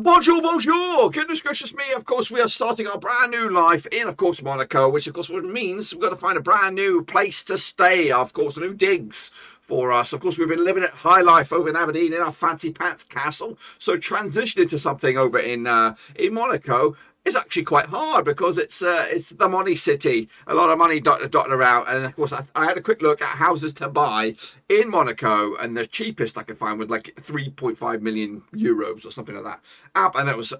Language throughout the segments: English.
Bonjour, bonjour! Goodness gracious me, of course, we are starting our brand new life in, of course, Monaco, which, of course, means we've got to find a brand new place to stay, of course, new digs for us. Of course, we've been living at high life over in Aberdeen in our fancy pants castle, so transitioning to something over in Monaco is actually quite hard because it's the money city, a lot of money dotted around, and of course I had a quick look at houses to buy in Monaco, and the cheapest I could find was like 3.5 million euros or something like that. And it was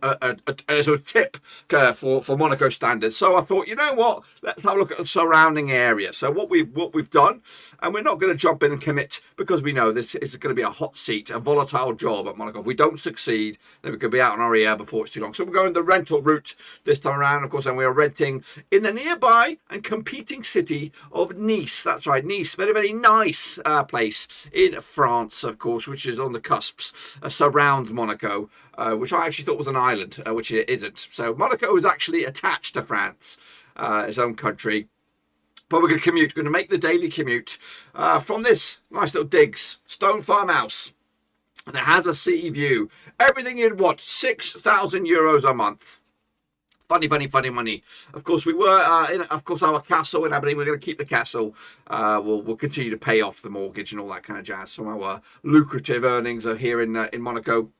a tip for Monaco standards. So I thought, you know what, let's have a look at the surrounding area. So what we've done, and we're not going to jump in and commit because we know this is going to be a hot seat, a volatile job at Monaco. If we don't succeed, then we could be out on our ear before it's too long. So we're going the rental route this time around, of course, and we are renting in the nearby and competing city of Nice. That's right, Nice, very, very nice place in France, of course, which is on the cusps, surrounds Monaco, which I actually thought was an island, which it isn't. So Monaco is actually attached to France, its own country. But we're going to commute, we're going to make the daily commute from this nice little digs, stone farmhouse. And it has a sea view. Everything you'd want, 6,000 euros a month. Funny money. Of course, we were in, of course, our castle in Aberdeen. We're going to keep the castle. We'll continue to pay off the mortgage and all that kind of jazz from our lucrative earnings here in Monaco.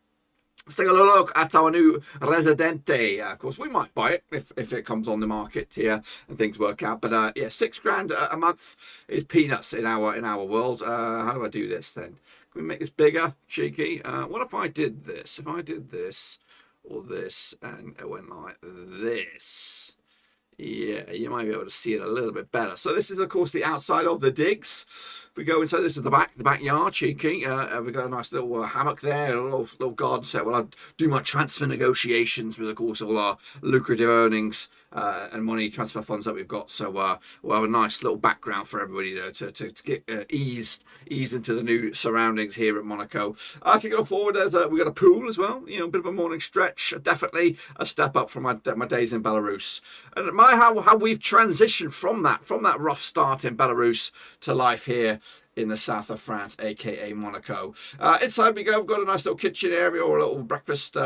Let's take a look at our new Residente. Of course, we might buy it if it comes on the market here and things work out. But yeah, £6,000 a month is peanuts in our world. How do I do this then? Can we make this bigger, cheeky? What if I did this? If I did this or this and it went like this, yeah, you might be able to see it a little bit better. So this is, of course, the outside of the digs. If we go inside, this is the backyard, cheeky. We've got a nice little hammock there, a little garden set. Well, I do my transfer negotiations with, of course, all our lucrative earnings and money transfer funds that we've got. So we'll have a nice little background for everybody to get eased into the new surroundings here at Monaco. Kicking on forward, we've got a pool as well. You know, a bit of a morning stretch. Definitely a step up from my days in Belarus. And how we've transitioned from that rough start in Belarus to life here in the south of France, aka Monaco. Inside we go. We've got a nice little kitchen area or a little breakfast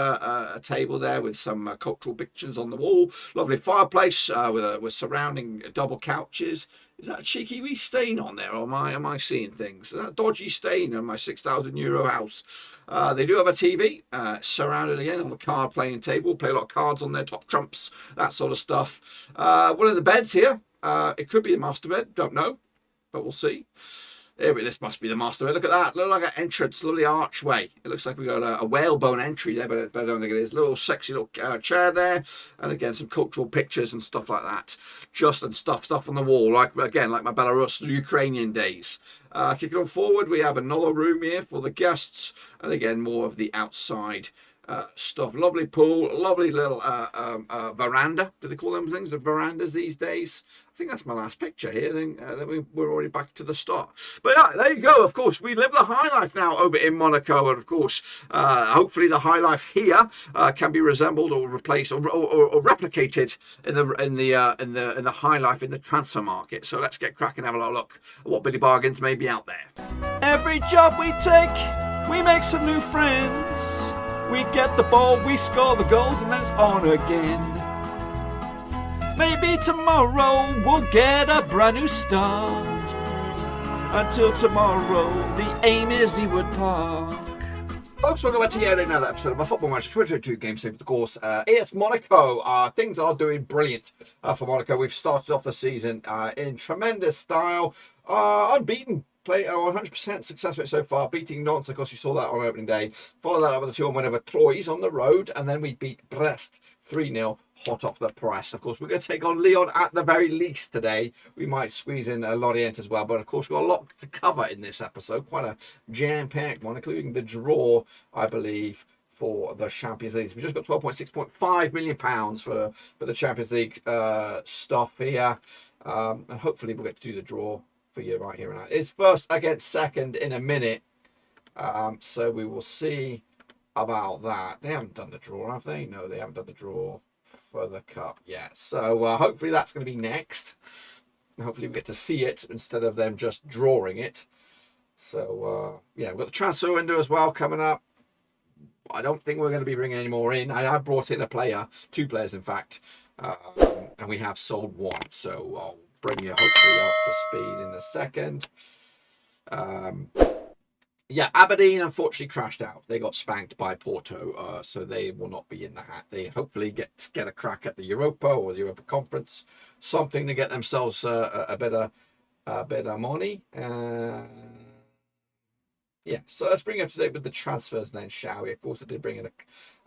table there with some cultural pictures on the wall. Lovely fireplace with surrounding double couches. Is that a cheeky wee stain on there, or am I seeing things? Is that a dodgy stain on my 6,000 euro house? They do have a TV surrounded again on the card playing table. Play a lot of cards on there, top trumps, that sort of stuff. One of the beds here. It could be a master bed, don't know, but we'll see. This must be the master bed. Look at that. Look like an entrance, lovely archway. It looks like we got a whalebone entry there, but I don't think it is. Little sexy little chair there, and again some cultural pictures and stuff like that. And stuff on the wall, like my Belarus, Ukrainian days. Kicking on forward, we have another room here for the guests, and again more of the outside stuff. Lovely pool, lovely little veranda. Do they call them things? The verandas these days? I think that's my last picture here. Then we're already back to the start. But yeah, there you go. Of course, we live the high life now over in Monaco, and of course, hopefully the high life here can be resembled or replaced or replicated in the high life in the transfer market. So let's get cracking and have a look at what Billy Bargains may be out there. Every job we take, we make some new friends. We get the ball, we score the goals, and then it's on again. Maybe tomorrow we'll get a brand new start. Until tomorrow, the aim is EWOOD Park. Folks, welcome back to yet another episode of my Football Manager 2022 game sim. Of course, it's Monaco. Things are doing brilliant for Monaco. We've started off the season in tremendous style, unbeaten. Play 100% success rate so far, beating Nantes. Of course, you saw that on opening day. Follow that up with a 2-1 win over Troyes on the road, and then we beat Brest 3-0, hot off the press. Of course, we're going to take on Lyon at the very least today. We might squeeze in Lorient as well, but of course, we've got a lot to cover in this episode. Quite a jam-packed one, including the draw, I believe, for the Champions League. So we just got £12.6.5 million for the Champions League stuff here, and hopefully we'll get to do the draw for you right here and now. It's first against second in a minute, so we will see about that. They haven't done the draw, have they? No, they haven't done the draw for the cup yet, so hopefully that's going to be next. Hopefully we get to see it instead of them just drawing it. So yeah, we've got the transfer window as well coming up. I don't think we're going to be bringing any more in. I have brought in a player, 2 players in fact, and we have sold 1. So I'll bring you hopefully up to speed in a second. Yeah, Aberdeen unfortunately crashed out. They got spanked by Porto, so they will not be in the hat. They hopefully get a crack at the Europa or the Europa Conference, something to get themselves a bit of money. Yeah, so let's bring up to date with the transfers then, shall we? Of course, I did bring in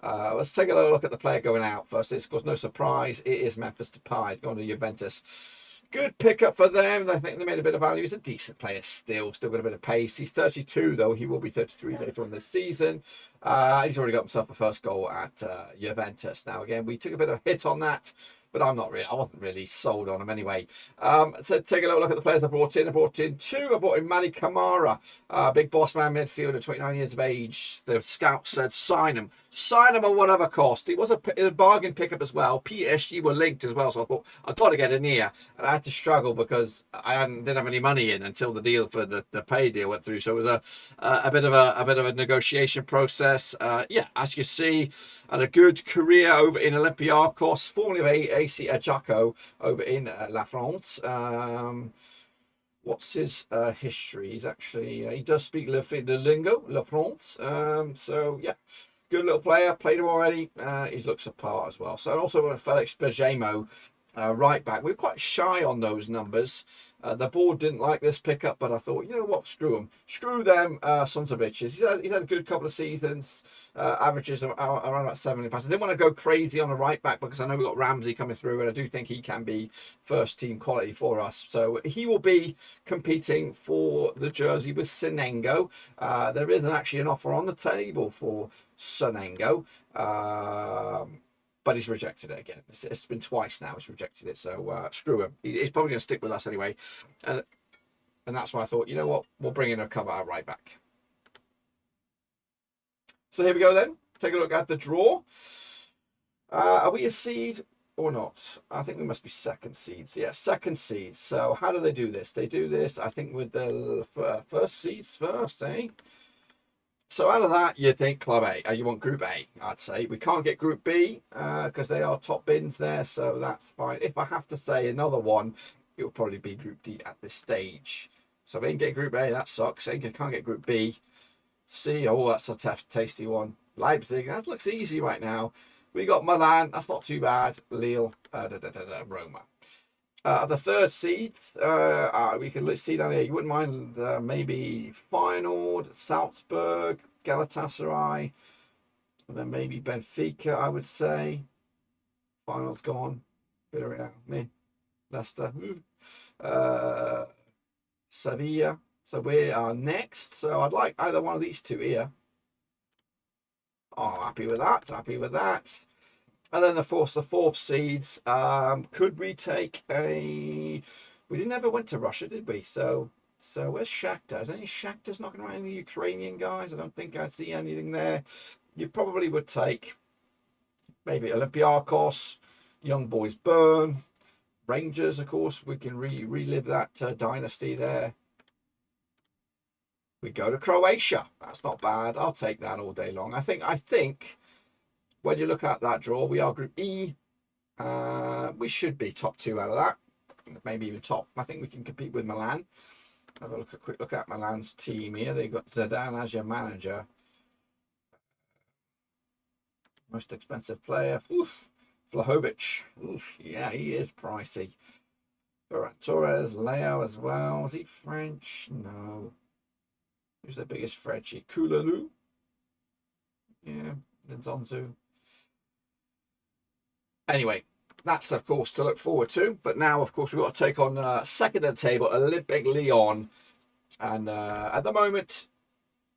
let's take a look at the player going out first. It's, of course, no surprise. It is Memphis Depay. He's gone to Juventus. Good pickup for them. I think they made a bit of value. He's a decent player still got a bit of pace. He's 32, though. He will be 33 later on this season. He's already got himself a first goal at Juventus. Now, again, we took a bit of a hit on that, but I wasn't really sold on him anyway. So take a little look at the players I brought in. I brought in 2. I brought in Manny Kamara, big boss man midfielder, 29 years of age. The scout said sign him. Sign him at whatever cost. It was a bargain pickup as well. PSG were linked as well, so I thought, I've got to get in here. And I had to struggle because I didn't have any money in until the deal for the pay deal went through. So it was a bit of a negotiation process. Yeah, as you see, had a good career over in Olympiacos, formerly of AC Ajaccio over in La France. What's his history? He's actually he does speak the lingo, La France. So yeah, good little player. Played him already. He looks apart as well. So and also Felix Pajamo, right back. We were quite shy on those numbers. The board didn't like this pickup, but I thought, you know what, screw them. Screw them, sons of bitches. He's had a good couple of seasons, averages around about 70 passes. I didn't want to go crazy on a right back because I know we've got Ramsey coming through, and I do think he can be first team quality for us. So he will be competing for the jersey with Sinengo. There isn't actually an offer on the table for Sinengo. But he's rejected it again. It's been twice now he's rejected it, so screw him. He's probably going to stick with us anyway. And that's why I thought, you know what, we'll bring in a cover at right back. So here we go then. Take a look at the draw. Are we a seed or not? I think we must be second seeds. Yeah, second seeds. So how do they do this? They do this, I think, with the first seeds first, eh? So out of that, you think Club A. You want Group A, I'd say. We can't get Group B because they are top bins there, so that's fine. If I have to say another one, it will probably be Group D at this stage. So we ain't get Group A, that sucks. Can't get Group B. C, oh, that's a tough, tasty one. Leipzig, that looks easy right now. We got Milan, that's not too bad. Lille, Roma. The third seed, we can see down here. You wouldn't mind maybe Feyenoord, Salzburg, Galatasaray, and then maybe Benfica, I would say. Feyenoord's gone. Villarreal, me. Leicester. Sevilla. So we are next. So I'd like either one of these 2 here. Oh, happy with that. Happy with that. And then, of course, the 4th seeds. Could we take a... We never went to Russia, did we? So where's Shakhtar? Is any Shakhtar's knocking around the Ukrainian guys? I don't think I see anything there. You probably would take maybe Olympiacos, Young Boys Bern, Rangers, of course. We can relive that dynasty there. We go to Croatia. That's not bad. I'll take that all day long. I think... When you look at that draw, we are Group E. We should be top 2 out of that. Maybe even top. I think we can compete with Milan. Have a quick look at Milan's team here. They've got Zidane as your manager. Most expensive player. Oof. Vlahovic. Oof. Yeah, he is pricey. Ferran Torres, Leo as well. Is he French? No. Who's the biggest Frenchie? Koulalou? Yeah, then Zonzu. Anyway, that's, of course, to look forward to. But now, of course, we've got to take on second at the table, Olympic Lyon. And at the moment,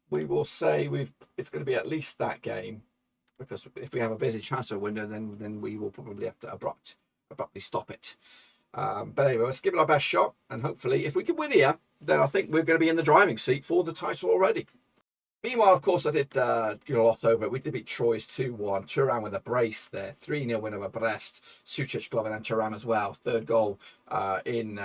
we will say it's going to be at least that game. Because if we have a busy transfer window, then we will probably have to abruptly stop it. But anyway, let's give it our best shot. And hopefully, if we can win here, then I think we're going to be in the driving seat for the title already. Meanwhile, of course, I did a lot over it. We did beat Troyes 2-1. Thuram with a brace there. 3-0 win over Brest. Sucic, Glover and Thuram as well. Third goal in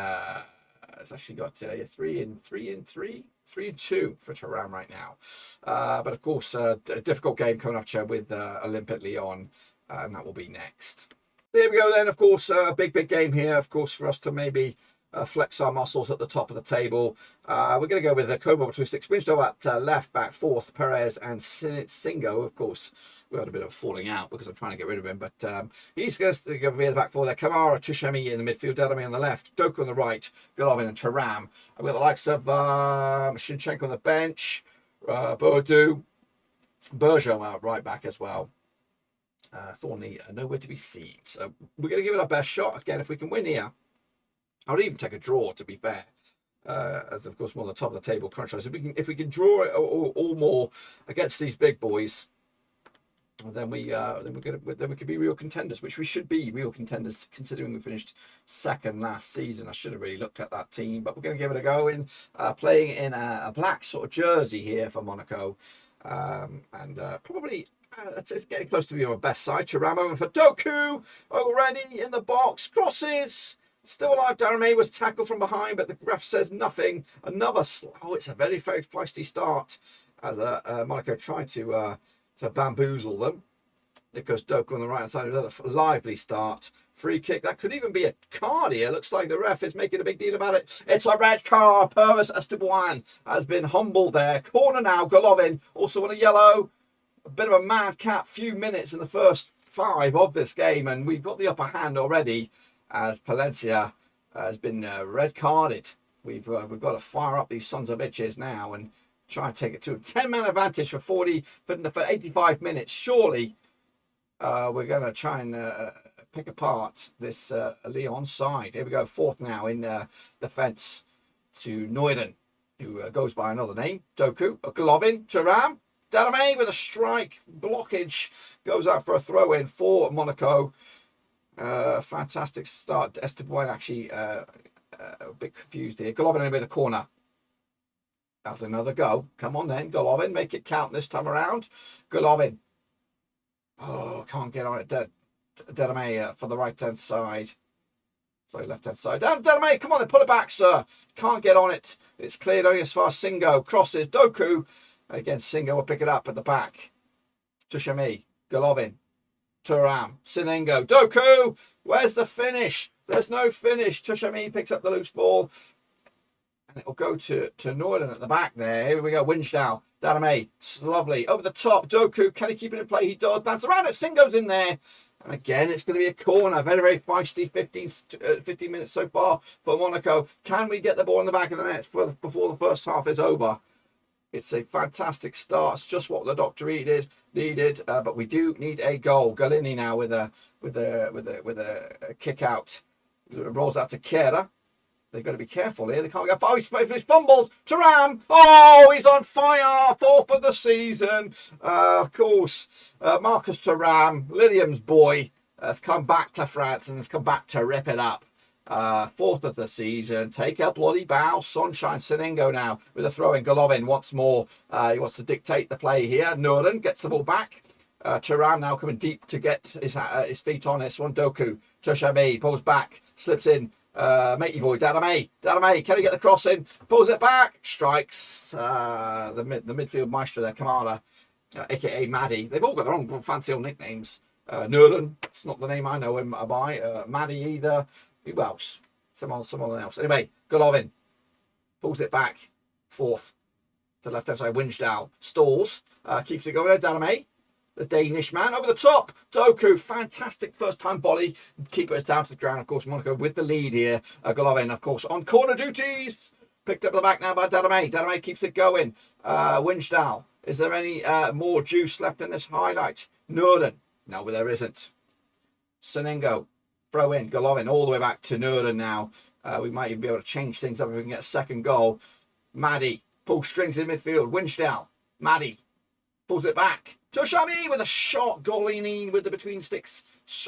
It's actually got 3 and 2 for Turam right now. But of course, a difficult game coming up with Olympic Lyon, and that will be next. There we go then. Of course, big game here. Of course, for us to maybe flex our muscles at the top of the table. We're going to go with the Cobalt 26. Winslow at left back, fourth. Perez and Singo. Of course, we had a bit of a falling out because I'm trying to get rid of him. But he's going to go via the back four there. Kamara, Tushemi in the midfield. Delamy on the left. Doku on the right. Golovin and Turam. We've got the likes of Shinchenko on the bench. Boadu. Bergeron out right back as well. Thorny nowhere to be seen. So we're going to give it our best shot. Again, if we can win here, I would even take a draw, to be fair, as of course we're on the top of the table crunch. So if we can draw it all more against these big boys, then we could be real contenders, which we should be real contenders considering we finished second last season. I should have really looked at that team, but we're going to give it a go in playing in a black sort of jersey here for Monaco, and probably. It's getting close to being our best side. Turam over for Doku, already in the box, crosses. Still alive. Darame was tackled from behind, but the ref says nothing. It's a very feisty start as Monaco tried to bamboozle them. There goes Doku on the right hand side. Another lively start. Free kick. That could even be a card here. Looks like the ref is making a big deal about it. It's a red card. Purvis Esteban has been humbled there. Corner now. Golovin also on a yellow. A bit of a madcap few minutes in the first 5 of this game, and we've got the upper hand already as Palencia has been red carded. We've got to fire up these sons of bitches now and try and take it to a 10-man advantage for 85 minutes. Surely we're going to try and pick apart this Lyon side. Here we go, fourth now in defence to Noiden, who goes by another name. Doku, Golovin, Turam. Delamy with a strike blockage goes out for a throw in for Monaco. Fantastic start. Esteban actually a bit confused here. Golovin with a corner. That's another go. Come on then, Golovin, make it count this time around. Golovin. Oh, can't get on it. Delamy for the right hand side. Sorry, left hand side. Delamy, come on then, pull it back, sir. Can't get on it. It's cleared only as far as Singo crosses. Doku. Again, Singo will pick it up at the back. Tushemi, Golovin, Turam, Sinengo, Doku. Where's the finish? There's no finish. Tushemi picks up the loose ball. And it will go to Noorden at the back there. Here we go. Winslow, Delamy, lovely. Over the top. Doku, can he keep it in play? He does. Bounce around it. Singo's in there. And again, it's going to be a corner. Very, very feisty 15 minutes so far for Monaco. Can we get the ball in the back of the net before the first half is over? It's a fantastic start. It's just what the doctor needed. But we do need a goal. Galini now with a kick out. Rolls out to Kera. They've got to be careful here. They can't go far. He's fumbled. Turam. Oh, he's on fire. Fourth of the season. Of course, Marcus Turam, Lilium's boy, has come back to France and has come back to rip it up. Fourth of the season. Take a bloody bow. Sunshine. Sinengo now with a throw in. Golovin once more. He wants to dictate the play here. Noorden gets the ball back. Turam now coming deep to get his feet on this one. Doku. Tushemi pulls back. Slips in. Matey boy. Delamy. Can he get the cross in? Pulls it back. Strikes the midfield maestro there. Kamala. A.k.a. Maddie. They've all got their own fancy old nicknames. Noorden. It's not the name I know him by. Maddie either. Who else? Someone else. Anyway, Golovin pulls it back. Fourth to the left-hand side. Winslow stalls. Keeps it going there. Delamy, the Danish man. Over the top. Doku. Fantastic first-time volley. Keeper is down to the ground. Of course, Monaco with the lead here. Golovin, of course, on corner duties. Picked up the back now by Delamy. Delamy keeps it going. Winslow. Is there any more juice left in this highlight? Noorden. No, but there isn't. Sinengo. Throw in. Golovin all the way back to Noorden now. We might even be able to change things up if we can get a second goal. Maddie pulls strings in midfield. Winslow. Maddie pulls it back. Tushemi with a shot. Golini with the between sticks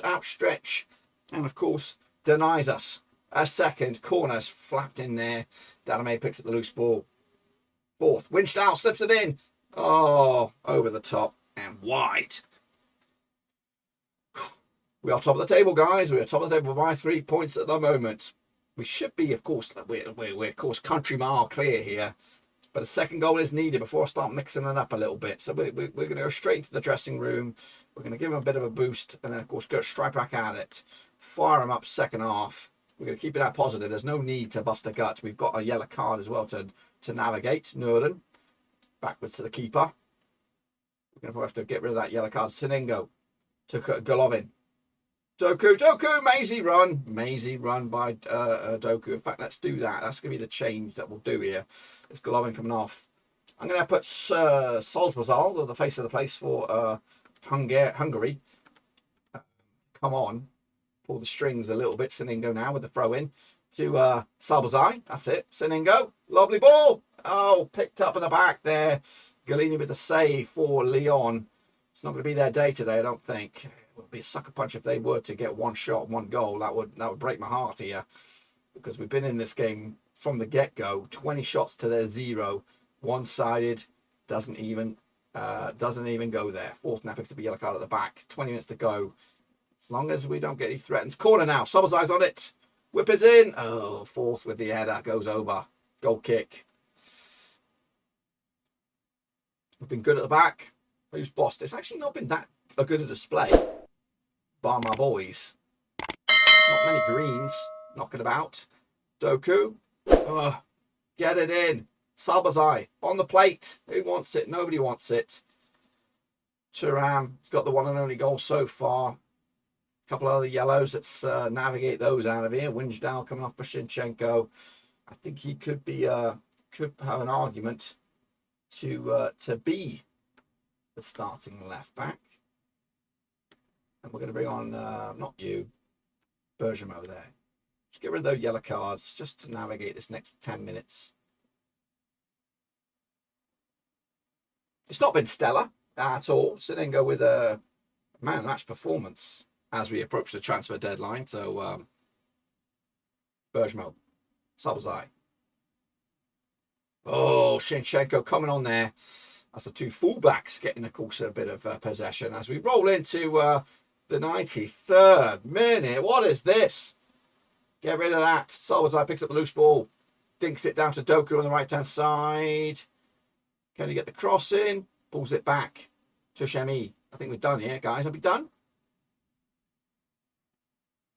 outstretch. And of course, denies us a second. Corner's flapped in there. Delamy picks up the loose ball. Fourth. Winslow slips it in. Oh, over the top and wide. We are top of the table, guys. We are top of the table by 3 points at the moment. We should be, of course, we're of course country mile clear here. But a second goal is needed before I start mixing it up a little bit. So we're going to go straight into the dressing room. We're going to give him a bit of a boost. And then, of course, go straight back at it. Fire him up second half. We're going to keep it out positive. There's no need to bust a gut. We've got a yellow card as well to navigate. Nuren. Backwards to the keeper. We're going to have to get rid of that yellow card. Siningo. To Golovin. Doku, Maisie run by Doku. In fact, let's do that. That's going to be the change that we'll do here. It's Golovin coming off. I'm going to put Salzbazal, the face of the place for Hungary. Come on. Pull the strings a little bit. Siningo now with the throw in to Salbazai. That's it. Siningo. Lovely ball. Oh, picked up in the back there. Galini with the save for Leon. It's not going to be their day today, I don't think. It would be a sucker punch if they were to get one shot, one goal. That would break my heart here, because we've been in this game from the get-go. 20 shots to their 0, one-sided. Doesn't even go there. Fourth now picks up a yellow card at the back. 20 minutes to go. As long as we don't get any threats. Corner now. Sobozai's on it. Whip it in. Oh, fourth with the header. Goes over. Goal kick. We've been good at the back. Who's bossed? It's actually not been that good a display. Bar my boys. Not many greens knocking about. Doku. Get it in. Salbazai on the plate. Who wants it? Nobody wants it. Turam has got the one and only goal so far. A couple of other yellows. Let's navigate those out of here. Winsdal coming off for Shinchenko. I think he could have an argument to be the starting left back. And we're going to bring on not you, Pajamo there. Just get rid of those yellow cards just to navigate this next 10 minutes. It's not been stellar at all. Siningo with a man-match performance as we approach the transfer deadline. So, Pajamo, Salbazai. Oh, Shinchenko coming on there. That's the two fullbacks getting, of course, a bit of possession as we roll into the 93rd minute. What is this? Get rid of that. Salbazai picks up the loose ball. Dinks it down to Doku on the right-hand side. Can he get the cross in? Pulls it back to Shemi. I think we're done here, guys. Are we done?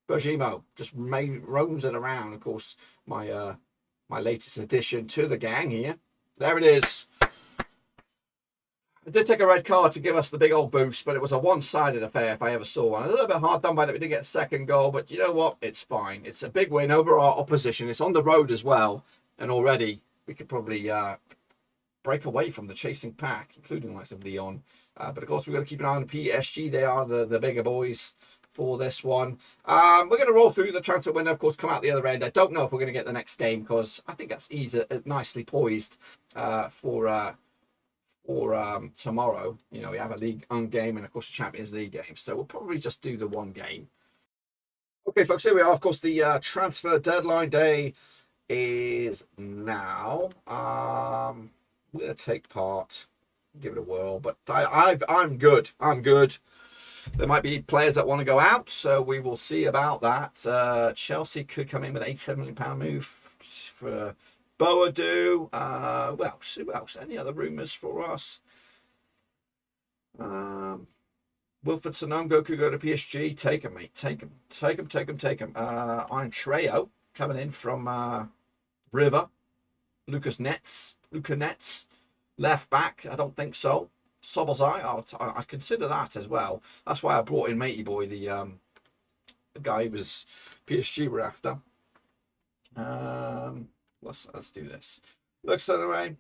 Pajamo just roams it around. Of course, my latest addition to the gang here. There it is. It did take a red card to give us the big old boost, but it was a one-sided affair if I ever saw one. A little bit hard done by that we didn't get a second goal, but you know what? It's fine. It's a big win over our opposition. It's on the road as well, and already we could probably break away from the chasing pack, including the likes of Leon. But of course, we've got to keep an eye on the PSG. They are the bigger boys for this one. We're going to roll through the transfer window, of course, come out the other end. I don't know if we're going to get the next game, because I think that's nicely poised for tomorrow. You know, we have a League 1 game and, of course, a Champions League game. So we'll probably just do the one game. Okay, folks, here we are. Of course, the transfer deadline day is now. We're going to take part, give it a whirl, but I'm good. I'm good. There might be players that want to go out, so we will see about that. Chelsea could come in with an £87 million move for Boadu. Who else? Any other rumours for us? Wilfred Sonongo could go to PSG. Take him, mate. Take him. Iron Treo coming in from River. Luca Nets. Left back. I don't think so. Sobozai, I consider that as well. That's why I brought in Matey Boy, the guy who was PSG were after. Let's do this. Looks anyway.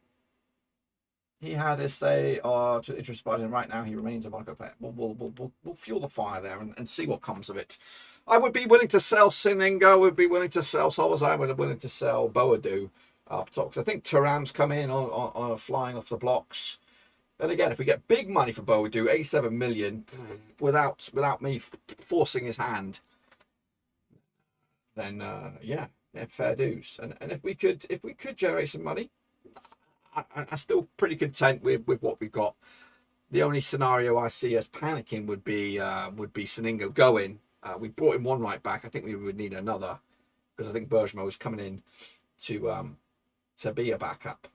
He had his say to interest party, and right now he remains a Monaco player. We'll fuel the fire there and see what comes of it. I would be willing to sell Siningo. Would be willing to sell Sobozai. Would be willing to sell Boadu up top. I think Thuram's come in on flying off the blocks. And again, if we get big money for Boadu, 87 million, without me forcing his hand, then yeah, fair dues. And if we could generate some money, I'm still pretty content with what we've got. The only scenario I see us panicking would be Siningo going. We brought in one right back. I think we would need another, because I think Bergamo is coming in to be a backup.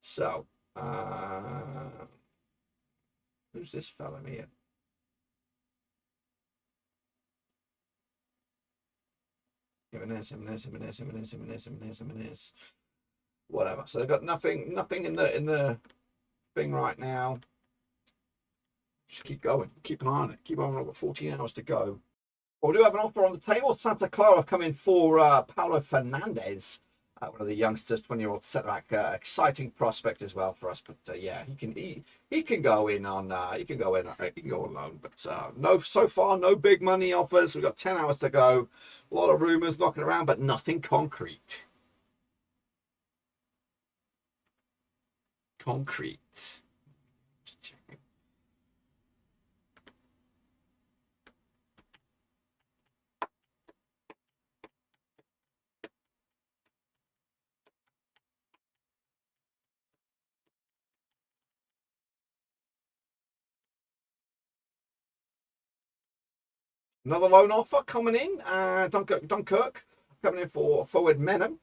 So, who's this fella here? Jimenez. Whatever. So they've got nothing in the thing right now. Just keep going. Keep an eye on it. Keep on. I've got 14 hours to go. Well, we do have an offer on the table. Santa Clara coming for Paulo Fernandez, one of the youngsters, 20-year-old centre-back, exciting prospect as well for us. But yeah, he can go in on he can go on loan. But no, so far no big money offers. We've got 10 hours to go. A lot of rumours knocking around, but nothing concrete. Just checking. Another loan offer coming in. Dunkirk coming in for forward Menem.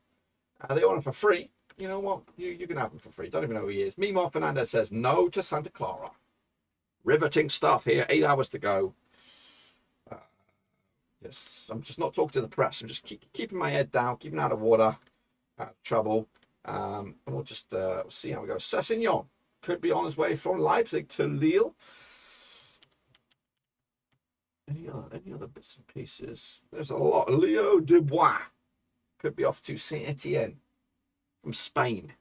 They want him for free. You know what? You can have him for free. Don't even know who he is. Mimo Fernandez says no to Santa Clara. Riveting stuff here. 8 hours to go. Yes, I'm just not talking to the press. I'm just keeping my head down, keeping out of water, out of trouble. And we'll just see how we go. Sessignon could be on his way from Leipzig to Lille. Any other bits and pieces? There's a lot. Leo Dubois could be off to Saint Etienne from Spain.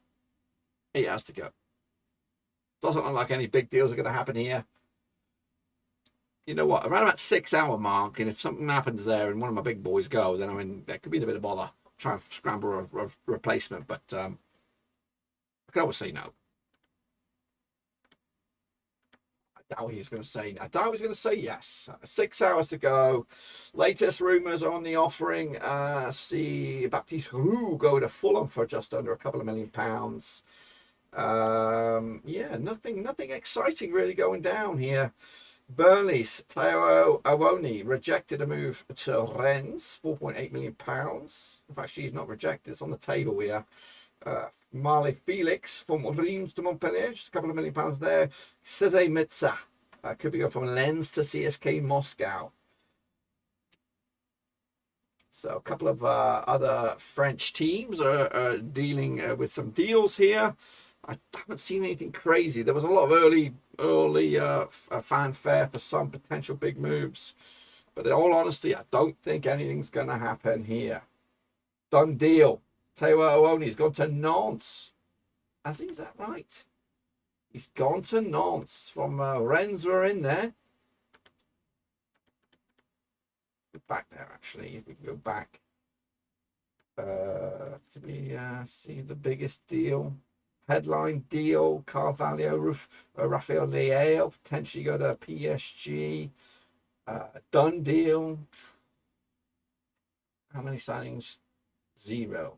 8 hours to go. Doesn't look like any big deals are going to happen here. You know what? Around about 6 hour mark, and if something happens there and one of my big boys go, then I mean that could be a bit of bother. Try and scramble a replacement, but I can always say no. I doubt he's going to say yes. 6 hours to go. Latest rumours on the offering. See Baptiste Roux go to Fulham for just under a couple of £1 million. Yeah, nothing exciting really going down here. Burnley's Taiwo Awoni rejected a move to Rennes, £4.8 million. In fact, she's not rejected. It's on the table here. Marley Felix from Reims to Montpellier, just a couple of £1 million there. Cesar Mitza could be going from Lens to CSK Moscow. So a couple of other French teams are dealing with some deals here. I haven't seen anything crazy. There was a lot of early fanfare for some potential big moves. But in all honesty, I don't think anything's going to happen here. Done deal. Taiwo Awoni's gone to Nantes. Has he? Is that right? He's gone to Nantes from Rennes. Were in there. Go back there, actually. If we can go back to see the biggest deal. Headline deal. Carvalho, Rafael Leao potentially go to PSG. Done deal. How many signings? 0.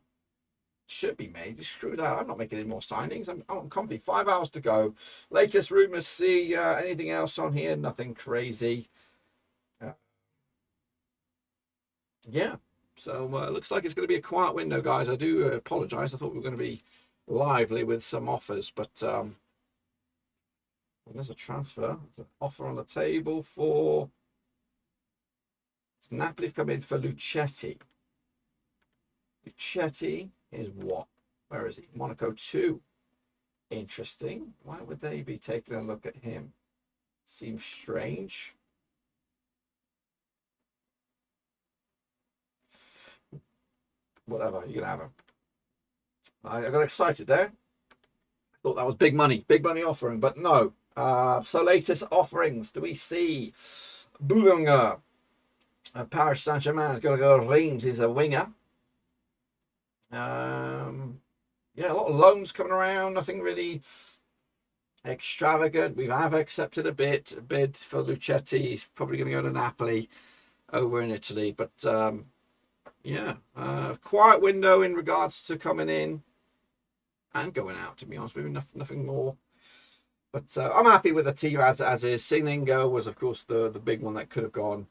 Should be made. Just screw that. I'm not making any more signings. I'm confident. 5 hours to go. Latest rumours. See anything else on here? Nothing crazy. Yeah. So it looks like it's going to be a quiet window, guys. I do apologise. I thought we were going to be lively with some offers, but there's a transfer. There's an offer on the table for Napoli. Have come in for Luchetti. Luchetti is what? Where is he? Monaco 2. Interesting. Why would they be taking a look at him? Seems strange. Whatever, you can have him. I got excited there. Thought that was big money offering, but no. So latest offerings. Do we see Boulogne? Paris Saint-Germain is going to go Reims. He's a winger. Yeah, a lot of loans coming around. Nothing really extravagant. We have accepted a bid for Luchetti. He's probably going to go to Napoli over in Italy. But yeah, quiet window in regards to coming in and going out, to be honest with you. Nothing more. But I'm happy with the team as is. Siningo was, of course, the big one that could have gone.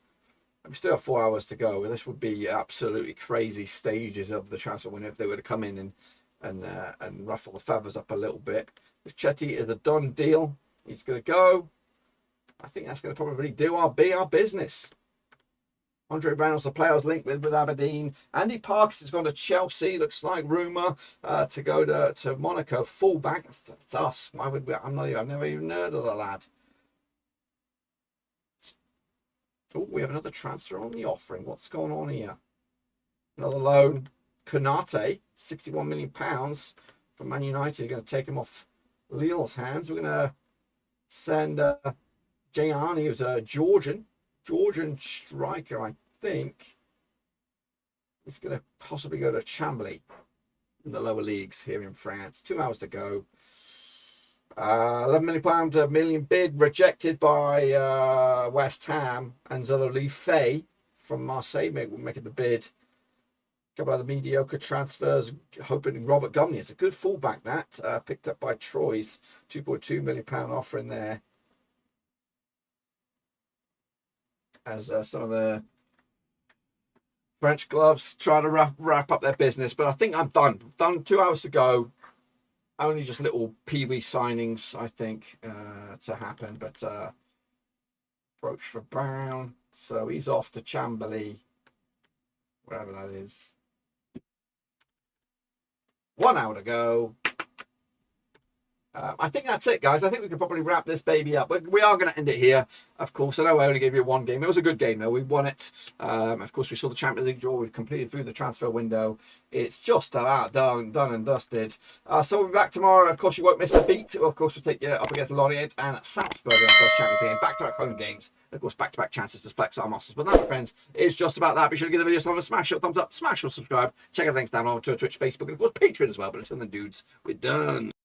We still have 4 hours to go. This would be absolutely crazy stages of the transfer window if they were to come in and ruffle the feathers up a little bit. Chetty is a done deal. He's going to go. I think that's going to probably be our business. Andre Reynolds, the players linked with Aberdeen. Andy Parks has gone to Chelsea. Looks like rumour to go to Monaco. Fullback. That's us. Why would we? I've never even heard of the lad. Oh, we have another transfer on the offering. What's going on here? Another loan. Konate, £61 million from Man United. We're going to take him off Lille's hands. We're going to send Jayani, who's a Georgian striker, I think. He's going to possibly go to Chambly in the lower leagues here in France. 2 hours to go. £11 million bid rejected by West Ham, and Zolo Fay from Marseille will make it the bid. A couple of other mediocre transfers, hoping Robert Gumney. It's a good fullback that picked up by Troyes. £2.2 million offer in there. As some of the French gloves try to wrap up their business, but I think I'm done. 2 hours to go. Only just little peewee signings, I think, to happen. But approach for Brown, so he's off to Chambly, wherever that is. 1 hour to go. I think that's it, guys. I think we can probably wrap this baby up. We are going to end it here, of course. I know I only gave you one game. It was a good game, though. We won it. Of course, we saw the Champions League draw. We've completed through the transfer window. It's just about done and dusted. So we'll be back tomorrow. Of course, you won't miss a beat. Of course, we'll take you up against Lorient and Salzburg in the first Champions League. Back-to-back home games. Of course, back-to-back chances to flex our muscles. But that, my friends, is just about that. Be sure to give the video a smash your thumbs up, smash your subscribe. Check out the links down on Twitter, Twitch, Facebook, and of course, Patreon as well. But until then, dudes, we're done.